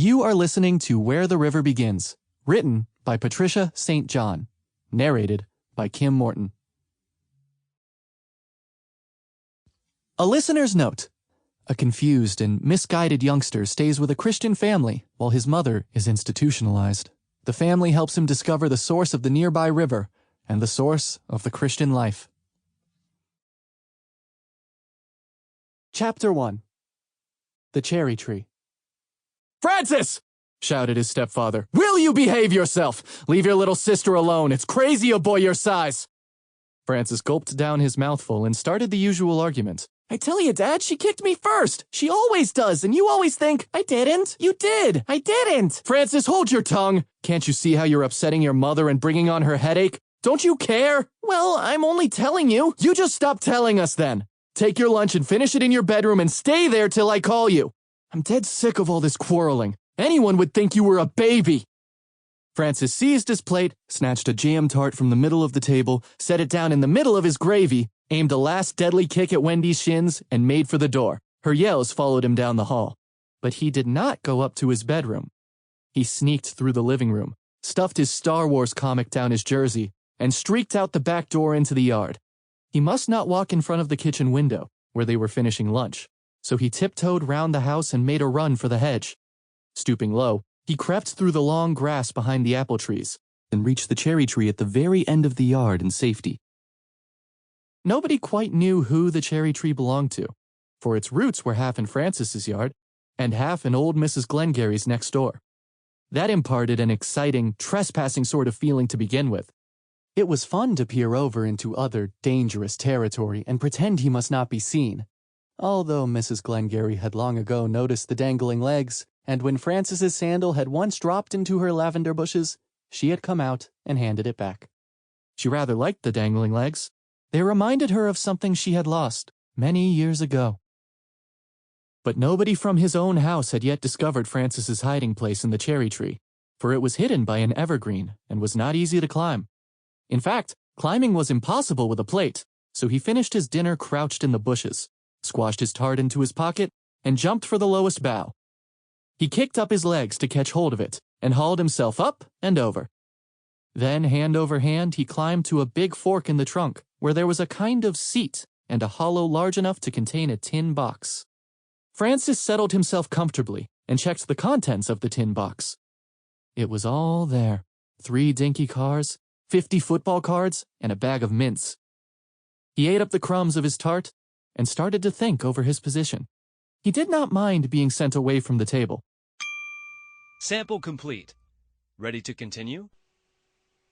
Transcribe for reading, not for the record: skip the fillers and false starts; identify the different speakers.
Speaker 1: You are listening to Where the River Begins, written by Patricia St. John, narrated by Kim Morton. A listener's note. A confused and misguided youngster stays with a Christian family while his mother is institutionalized. The family helps him discover the source of the nearby river and the source of the Christian life. Chapter 1. The Cherry Tree. "Francis!" shouted his stepfather. "Will you behave yourself? Leave your little sister alone. It's crazy a boy your size." Francis gulped down his mouthful and started the usual argument. "I tell you, Dad, she kicked me first. She always does, and you always think, 'I didn't.' You did. I didn't." "Francis, hold your tongue. Can't you see how you're upsetting your mother and bringing on her headache? Don't you care?" "Well, I'm only telling you." "You just stop telling us then. Take your lunch and finish it in your bedroom and stay there till I call you. I'm dead sick of all this quarreling. Anyone would think you were a baby." Francis seized his plate, snatched a jam tart from the middle of the table, set it down in the middle of his gravy, aimed a last deadly kick at Wendy's shins, and made for the door. Her yells followed him down the hall. But he did not go up to his bedroom. He sneaked through the living room, stuffed his Star Wars comic down his jersey, and streaked out the back door into the yard. He must not walk in front of the kitchen window, where they were finishing lunch. So he tiptoed round the house and made a run for the hedge. Stooping low, he crept through the long grass behind the apple trees and reached the cherry tree at the very end of the yard in safety. Nobody quite knew who the cherry tree belonged to, for its roots were half in Francis's yard and half in old Mrs. Glengarry's next door. That imparted an exciting, trespassing sort of feeling to begin with. It was fun to peer over into other dangerous territory and pretend he must not be seen. Although Mrs. Glengarry had long ago noticed the dangling legs, and when Francis's sandal had once dropped into her lavender bushes, she had come out and handed it back. She rather liked the dangling legs. They reminded her of something she had lost many years ago. But nobody from his own house had yet discovered Francis's hiding place in the cherry tree, for it was hidden by an evergreen and was not easy to climb. In fact, climbing was impossible with a plate, so he finished his dinner crouched in the bushes, squashed his tart into his pocket, and jumped for the lowest bough. He kicked up his legs to catch hold of it, and hauled himself up and over. Then, hand over hand, he climbed to a big fork in the trunk, where there was a kind of seat and a hollow large enough to contain a tin box. Francis settled himself comfortably and checked the contents of the tin box. It was all there: 3 dinky cars, 50 football cards, and a bag of mints. He ate up the crumbs of his tart and started to think over his position. He did not mind being sent away from the table.
Speaker 2: Sample complete. Ready to continue?